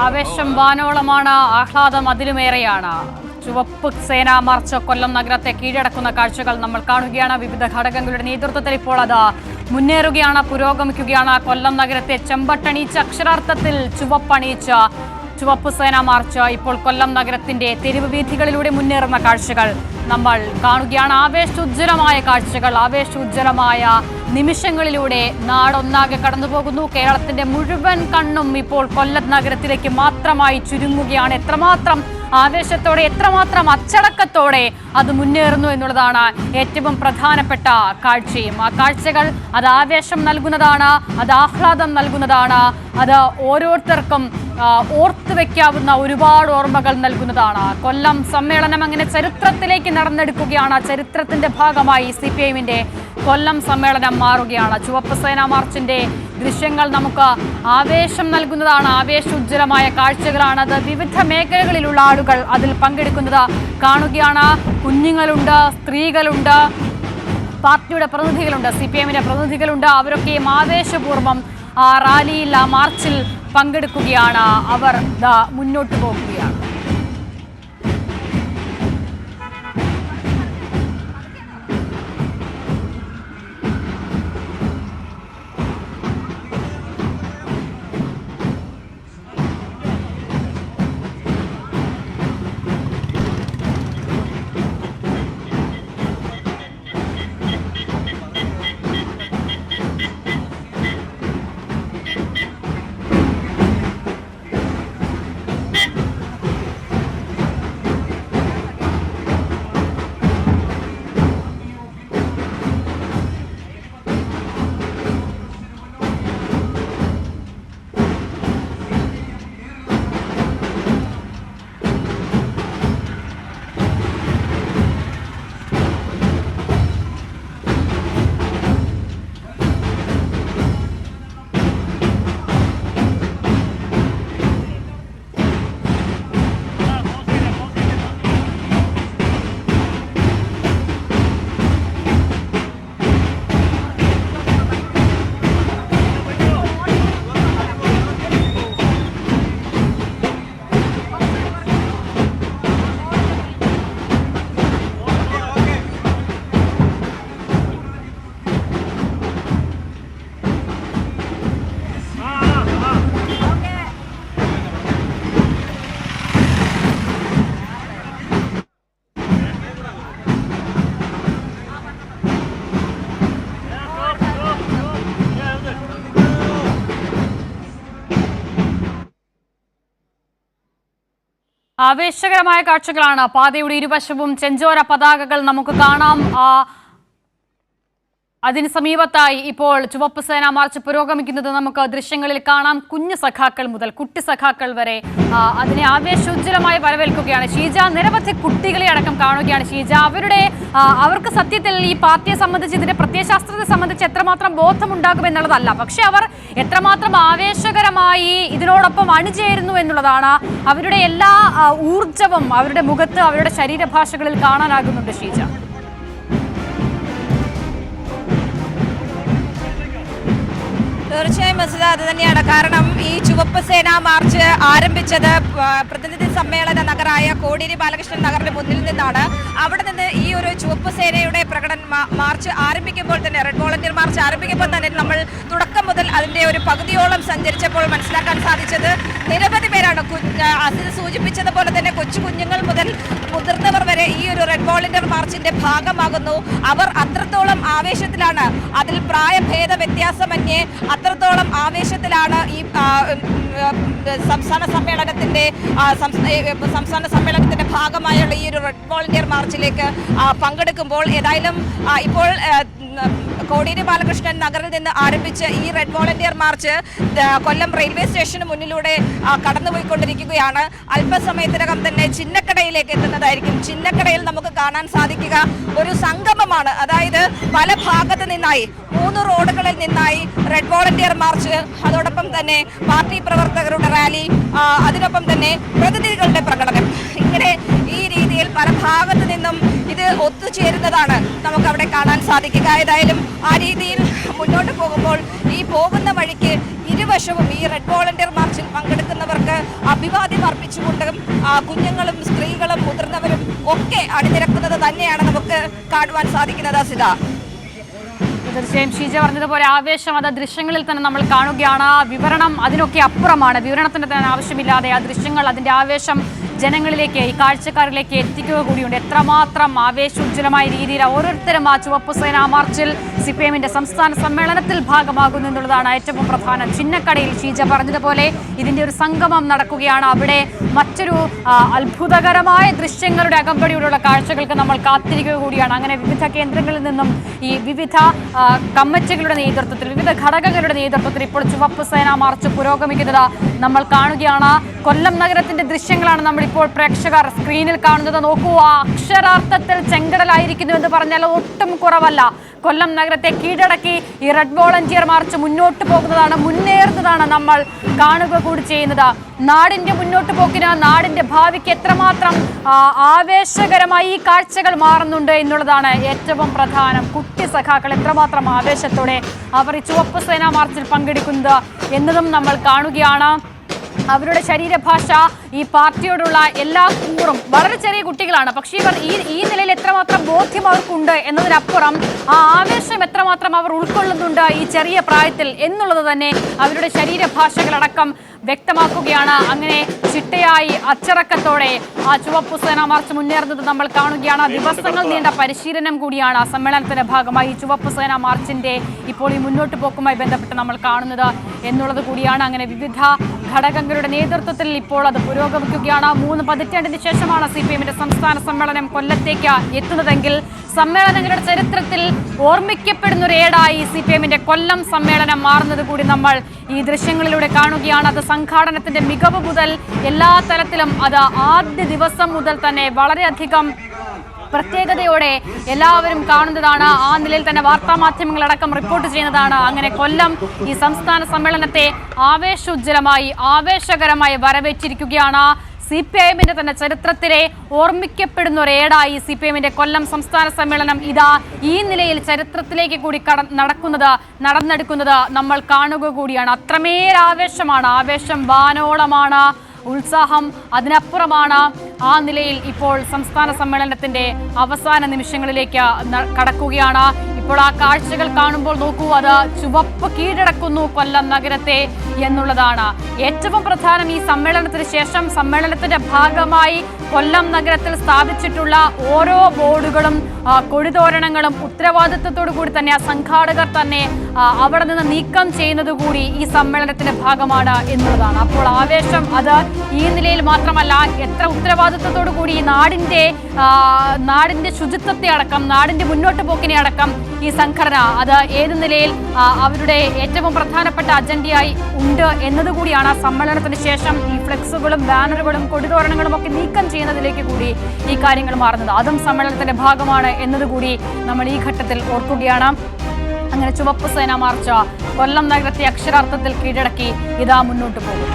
ആവേശം വാനോളമാണ്, ആഹ്ലാദം അതിലുമേറെയാണ്. ചുവപ്പ് സേനാ മാർച്ച് കൊല്ലം നഗരത്തെ കീഴടക്കുന്ന കാഴ്ചകൾ നമ്മൾ കാണുകയാണ്. വിവിധ ഘടകങ്ങളുടെ നേതൃത്വത്തിൽ ഇപ്പോൾ അത് മുന്നേറുകയാണ്, പുരോഗമിക്കുകയാണ്. കൊല്ലം നഗരത്തെ ചെമ്പട്ടണിയിച്ച് അക്ഷരാർത്ഥത്തിൽ ചുവപ്പണിയിച്ച ചുവപ്പ് സേനാ മാർച്ച് ഇപ്പോൾ കൊല്ലം നഗരത്തിന്റെ തെരുവ് വീഥികളിലൂടെ മുന്നേറുന്ന കാഴ്ചകൾ നമ്മൾ കാണുകയാണ്. ആവേശോജ്വലമായ കാഴ്ചകൾ, ആവേശോജ്വലമായ നിമിഷങ്ങളിലൂടെ നാടൊന്നാകെ കടന്നുപോകുന്നു. കേരളത്തിന്റെ മുഴുവൻ കണ്ണും ഇപ്പോൾ കൊല്ലം നഗരത്തിലേക്ക് മാത്രമായി ചുരുങ്ങുകയാണ്. എത്രമാത്രം ആവേശത്തോടെ, എത്രമാത്രം അച്ചടക്കത്തോടെ അത് മുന്നേറുന്നു എന്നുള്ളതാണ് ഏറ്റവും പ്രധാനപ്പെട്ട കാഴ്ചയും. ആ കാഴ്ചകൾ അത് ആവേശം നൽകുന്നതാണ്, അത് ആഹ്ലാദം നൽകുന്നതാണ്, അത് ഓരോരുത്തർക്കും ഓർത്തു വെക്കാവുന്ന ഒരുപാട് ഓർമ്മകൾ നൽകുന്നതാണ്. കൊല്ലം സമ്മേളനം അങ്ങനെ ചരിത്രത്തിലേക്ക് നടന്നെടുക്കുകയാണ്. ചരിത്രത്തിന്റെ ഭാഗമായി CPIന്റെ കൊല്ലം സമ്മേളനം മാറുകയാണ്. ചുവപ്പ് സേനാ മാർച്ചിന്റെ ദൃശ്യങ്ങൾ നമുക്ക് ആവേശം നൽകുന്നതാണ്, ആവേശോജ്വലമായ കാഴ്ചകളാണ്. അത് വിവിധ മേഖലകളിലുള്ള ആളുകൾ അതിൽ പങ്കെടുക്കുന്നത് കാണുകയാണ്. കുഞ്ഞുങ്ങളുണ്ട്, സ്ത്രീകളുണ്ട്, പാർട്ടിയുടെ പ്രതിനിധികളുണ്ട്, CPIന്റെ പ്രതിനിധികളുണ്ട്. അവരൊക്കെയും ആവേശപൂർവ്വം ആ റാലിയിൽ, ആ മാർച്ചിൽ പങ്കെടുക്കുകയാണ്. അവർ മുന്നോട്ട് പോകുകയാണ്. ആവേശകരമായ കാഴ്ചകളാണ്. പാതയുടെ ഇരുവശവും ചെഞ്ചോര പതാകകൾ നമുക്ക് കാണാം. അതിന് സമീപത്തായി ഇപ്പോൾ ചുവപ്പ് സേനാ മാർച്ച് പുരോഗമിക്കുന്നത് നമുക്ക് ദൃശ്യങ്ങളിൽ കാണാം. കുഞ്ഞു സഖാക്കൾ മുതൽ കുട്ടി സഖാക്കൾ വരെ അതിനെ ആവേശോജ്വലമായി വരവേൽക്കുകയാണ്. ഷീജ, നിരവധി കുട്ടികളെ അടക്കം കാണുകയാണ്. ഷീജ, അവർക്ക് സത്യത്തിൽ ഈ പാർട്ടിയെ സംബന്ധിച്ച്, ഇതിന്റെ പ്രത്യയശാസ്ത്രത്തെ സംബന്ധിച്ച് എത്രമാത്രം ബോധമുണ്ടാകുമെന്നുള്ളതല്ല, പക്ഷെ അവർ എത്രമാത്രം ആവേശകരമായി ഇതിനോടൊപ്പം അണിചേരുന്നു എന്നുള്ളതാണ്. അവരുടെ എല്ലാ ഊർജവും അവരുടെ മുഖത്ത്, അവരുടെ ശരീരഭാഷകളിൽ കാണാനാകുന്നുണ്ട്. ഷീജ, തീർച്ചയായും മസുദ, അത് തന്നെയാണ്. കാരണം ഈ ചുവപ്പ് സേനാ മാർച്ച് ആരംഭിച്ചത് പ്രതിനിധി സമ്മേളന നഗറായ കോടിയേരി ബാലകൃഷ്ണൻ നഗറിന് മുന്നിൽ നിന്നാണ്. അവിടെ നിന്ന് ഈ ഒരു ചുവപ്പ് സേനയുടെ മാർച്ച് ആരംഭിക്കുമ്പോൾ തന്നെ, റെഡ് വോളണ്ടിയർ മാർച്ച് ആരംഭിക്കുമ്പോൾ തന്നെ നമ്മൾ തുടക്കം മുതൽ അതിൻ്റെ ഒരു പകുതിയോളം സഞ്ചരിച്ചപ്പോൾ മനസ്സിലാക്കാൻ സാധിച്ചത് നിരവധി പേരാണ്. അതിൽ സൂചിപ്പിച്ചതുപോലെ തന്നെ കൊച്ചു കുഞ്ഞുങ്ങൾ മുതൽ മുതിർന്നവർ വരെ ഈ ഒരു റെഡ് വോളണ്ടിയർ മാർച്ചിന്റെ ഭാഗമാകുന്നു. അവർ അത്രത്തോളം ആവേശത്തിലാണ്, അതിൽ പ്രായഭേദ വ്യത്യാസമന്യേ അത്രത്തോളം ആവേശത്തിലാണ് ഈ സംസ്ഥാന സമ്മേളനത്തിന്റെ ഭാഗമായുള്ള ഈ ഒരു റെഡ് വോളണ്ടിയർ മാർച്ചിലേക്ക് പങ്കെടുക്കുമ്പോൾ ഏതായാലും ഇപ്പോൾ കോടിയേരി ബാലകൃഷ്ണൻ നഗറിൽ നിന്ന് ആരംഭിച്ച ഈ റെഡ് വോളണ്ടിയർ മാർച്ച് കൊല്ലം റെയിൽവേ സ്റ്റേഷന് മുന്നിലൂടെ കടന്നുപോയിക്കൊണ്ടിരിക്കുകയാണ്. അല്പസമയത്തിനകം തന്നെ ചിന്നക്കടയിലേക്ക് എത്തുന്നതായിരിക്കും. ചിന്നക്കടയിൽ നമുക്ക് കാണാൻ സാധിക്കുക ഒരു സംഗമമാണ്. അതായത് പല ഭാഗത്ത് നിന്നായി, 3 റോഡുകളിൽ നിന്നായി റെഡ് വോളണ്ടിയർ മാർച്ച്, അതോടൊപ്പം തന്നെ പാർട്ടി പ്രവർത്തകരുടെ റാലി, അതിനൊപ്പം തന്നെ പ്രതിനിധികളുടെ പ്രകടനം, ഇങ്ങനെ ഈ രീതിയിൽ പല ഭാഗത്തു നിന്നും ഇത് ഒത്തുചേരുന്നതാണ് നമുക്ക് അവിടെ കാണാൻ സാധിക്കുക. ഏതായാലും ആ രീതിയിൽ മുന്നോട്ട് പോകുമ്പോൾ ഈ പോകുന്ന വഴിക്ക് ഇരുവശവും ഈ റെഡ് വോളണ്ടിയർ മാർച്ചിൽ പങ്കെടുക്കുന്നവർക്ക് അഭിവാദ്യം അർപ്പിച്ചുകൊണ്ടും കുഞ്ഞുങ്ങളും സ്ത്രീകളും മുതിർന്നവരും ഒക്കെ അണിനിരക്കുന്നത് തന്നെയാണ് നമുക്ക് കാണുവാൻ സാധിക്കുന്നത്. സിത, തീർച്ചയായും ഷീജ പറഞ്ഞതുപോലെ ആവേശം അത് ദൃശ്യങ്ങളിൽ തന്നെ നമ്മൾ കാണുകയാണ്. വിവരണം അതിനൊക്കെ അപ്പുറമാണ്. വിവരണത്തിന് തന്നെ ആവശ്യമില്ലാതെ ആ ദൃശ്യങ്ങൾ അതിൻ്റെ ആവേശം ജനങ്ങളിലേക്ക്, ഈ കാഴ്ചക്കാരിലേക്ക് എത്തിക്കുക കൂടിയുണ്ട്. എത്രമാത്രം ആവേശോജ്വലമായ രീതിയിൽ ഓരോരുത്തരും ആ ചുവപ്പ് സേനാ മാർച്ചിൽ CPM-ന്റെ സംസ്ഥാന സമ്മേളനത്തിൽ ഭാഗമാകുന്നു എന്നുള്ളതാണ് ഏറ്റവും പ്രധാനം. ചിന്നക്കടയിൽ ഷീജ പറഞ്ഞതുപോലെ ഇതിൻ്റെ ഒരു സംഗമം നടക്കുകയാണ്. അവിടെ മറ്റൊരു അത്ഭുതകരമായ ദൃശ്യങ്ങളുടെ അകമ്പടിയോടുള്ള കാഴ്ചകൾക്ക് നമ്മൾ കാത്തിരിക്കുക കൂടിയാണ്. അങ്ങനെ വിവിധ കേന്ദ്രങ്ങളിൽ നിന്നും ഈ വിവിധ കമ്മിറ്റികളുടെ നേതൃത്വത്തിൽ, വിവിധ ഘടകങ്ങളുടെ നേതൃത്വത്തിൽ ഇപ്പോൾ ചുവപ്പ് സേനാ മാർച്ച് പുരോഗമിക്കുന്നത് നമ്മൾ കാണുകയാണ്. കൊല്ലം നഗരത്തിന്റെ ദൃശ്യങ്ങളാണ് നമ്മളിപ്പോൾ പ്രേക്ഷകർ സ്ക്രീനിൽ കാണുന്നത്. നോക്കൂ, അക്ഷരാർത്ഥത്തിൽ ചെങ്കടലായിരിക്കുന്നു എന്ന് പറഞ്ഞാൽ ഒട്ടും കുറവല്ല. കൊല്ലം നഗരത്തെ കീഴടക്കി ഈ റെഡ് വോളണ്ടിയർ മാർച്ച് മുന്നോട്ട് പോകുന്നതാണ്, മുന്നേറുന്നതാണ് നമ്മൾ കാണുക കൂടി ചെയ്യുന്നത്. നാടിന്റെ മുന്നോട്ട് പോക്കിന്, നാടിന്റെ ഭാവിക്ക് എത്രമാത്രം ആവേശകരമായി ഈ കാഴ്ചകൾ മാറുന്നുണ്ട് എന്നുള്ളതാണ് ഏറ്റവും പ്രധാനം. കുട്ടി സഖാക്കൾ എത്രമാത്രം ആവേശത്തോടെ അവർ ഈ ചുവപ്പ് സേനാ മാർച്ചിൽ പങ്കെടുക്കുന്നത് എന്നതും നമ്മൾ കാണുകയാണ്. അവരുടെ ശരീരഭാഷ, ഈ പാർട്ടിയോടുള്ള എല്ലാ കൂറും, വളരെ ചെറിയ കുട്ടികളാണ്, പക്ഷേ ഇവർ ഈ നിലയിൽ എത്രമാത്രം ബോധ്യം അവർക്കുണ്ട് എന്നതിനപ്പുറം ആ ആവേശം എത്രമാത്രം അവർ ഉൾക്കൊള്ളുന്നുണ്ട് ഈ ചെറിയ പ്രായത്തിൽ എന്നുള്ളത് തന്നെ അവരുടെ ശരീരഭാഷകളടക്കം വ്യക്തമാക്കുകയാണ്. അങ്ങനെ ചിട്ടയായി അച്ചടക്കത്തോടെ ആ ചുവപ്പ് സേനാ മാർച്ച് മുന്നേറുന്നത് നമ്മൾ കാണുകയാണ്. ദിവസങ്ങൾ നീണ്ട പരിശീലനം കൂടിയാണ് സമ്മേളനത്തിന്റെ ഭാഗമായി ഈ ചുവപ്പ് സേനാ മാർച്ചിന്റെ ഇപ്പോൾ ഈ മുന്നോട്ട് പോക്കുമായി ബന്ധപ്പെട്ട് നമ്മൾ കാണുന്നത് എന്നുള്ളത് കൂടിയാണ്. അങ്ങനെ വിവിധ ഘടകങ്ങളുടെ നേതൃത്വത്തിൽ ഇപ്പോൾ അത് പുരോഗമിക്കുകയാണ്. 3 പതിറ്റാണ്ടിന് ശേഷമാണ് CPM-ന്റെ സംസ്ഥാന സമ്മേളനം കൊല്ലത്തേക്ക് എത്തുന്നതെങ്കിൽ സമ്മേളനങ്ങളുടെ ചരിത്രത്തിൽ ഓർമ്മിക്കപ്പെടുന്ന ഒരു ഏടായി CPM-ന്റെ കൊല്ലം സമ്മേളനം മാറുന്നത് കൂടി നമ്മൾ ഈ ദൃശ്യങ്ങളിലൂടെ കാണുകയാണ്. അത് സംഘാടനത്തിന്റെ മികവ് മുതൽ എല്ലാ തലത്തിലും, അത് ആദ്യ ദിവസം മുതൽ തന്നെ വളരെയധികം പ്രത്യേകതയോടെ എല്ലാവരും കാണുന്നതാണ്. ആ നിലയിൽ തന്നെ വാർത്താ മാധ്യമങ്ങളടക്കം റിപ്പോർട്ട് ചെയ്യുന്നതാണ്. അങ്ങനെ കൊല്ലം ഈ സംസ്ഥാന സമ്മേളനത്തെ ആവേശോജ്വലമായി, ആവേശകരമായി വരവേറ്റിരിക്കുകയാണ്. CPM-ന്റെ തന്നെ ചരിത്രത്തിലെ ഓർമ്മിക്കപ്പെടുന്ന ഒരു ഏടായി CPM-ന്റെ കൊല്ലം സംസ്ഥാന സമ്മേളനം ഇതാ ഈ നിലയിൽ ചരിത്രത്തിലേക്ക് കൂടി നടന്നെടുക്കുന്നത് നമ്മൾ കാണുക കൂടിയാണ്. അത്രമേൽ ആവേശമാണ്, ആവേശം വാനോളമാണ്, ഉത്സാഹം അതിനപ്പുറമാണ്. ആ നിലയിൽ ഇപ്പോൾ സംസ്ഥാന സമ്മേളനത്തിന്റെ അവസാന നിമിഷങ്ങളിലേക്ക് കടക്കുകയാണ്. ഇപ്പോൾ ആ കാഴ്ചകൾ കാണുമ്പോൾ നോക്കൂ, അത് ചുവപ്പ് കീഴടക്കുന്നു കൊല്ലം നഗരത്തെ എന്നുള്ളതാണ് ഏറ്റവും പ്രധാനം. ഈ സമ്മേളനത്തിന് ശേഷം സമ്മേളനത്തിന്റെ ഭാഗമായി കൊല്ലം നഗരത്തിൽ സ്ഥാപിച്ചിട്ടുള്ള ഓരോ ബോർഡുകളും കൊടിതോരണങ്ങളും ഉത്തരവാദിത്വത്തോടു കൂടി തന്നെ ആ സംഘാടകർ തന്നെ അവിടെ നിന്ന് നീക്കം ചെയ്യുന്നത് കൂടി ഈ സമ്മേളനത്തിന്റെ ഭാഗമാണ് എന്നുള്ളതാണ്. അപ്പോൾ ആവേശം അത് ഈ നിലയിൽ മാത്രമല്ല, എത്ര ഉത്തരവാദിത്വത്തോടു കൂടി ഈ നാടിന്റെ ശുചിത്വത്തെ അടക്കം, നാടിന്റെ മുന്നോട്ട് പോക്കിനെ അടക്കം ഈ സംഘടന അത് ഏത് നിലയിൽ അവരുടെ ഏറ്റവും പ്രധാനപ്പെട്ട അജണ്ടയായി ഉണ്ട് എന്നതുകൂടിയാണ് സമ്മേളനത്തിന് ശേഷം ഈ ഫ്ലെക്സുകളും ബാനറുകളും കൊടിതോരണങ്ങളും ഒക്കെ നീക്കം ചെയ്യുന്നതിലേക്ക് കൂടി ഈ കാര്യങ്ങൾ മാറുന്നത്. അതും സമ്മേളനത്തിന്റെ ഭാഗമാണ് എന്നതുകൂടി നമ്മൾ ഈ ഘട്ടത്തിൽ ഓർക്കുകയാണ്. അങ്ങനെ ചുവപ്പ് സേനാ മാർച്ച് കൊല്ലം നഗരത്തെ അക്ഷരാർത്ഥത്തിൽ കീഴടക്കി ഇതാ മുന്നോട്ട് പോകും.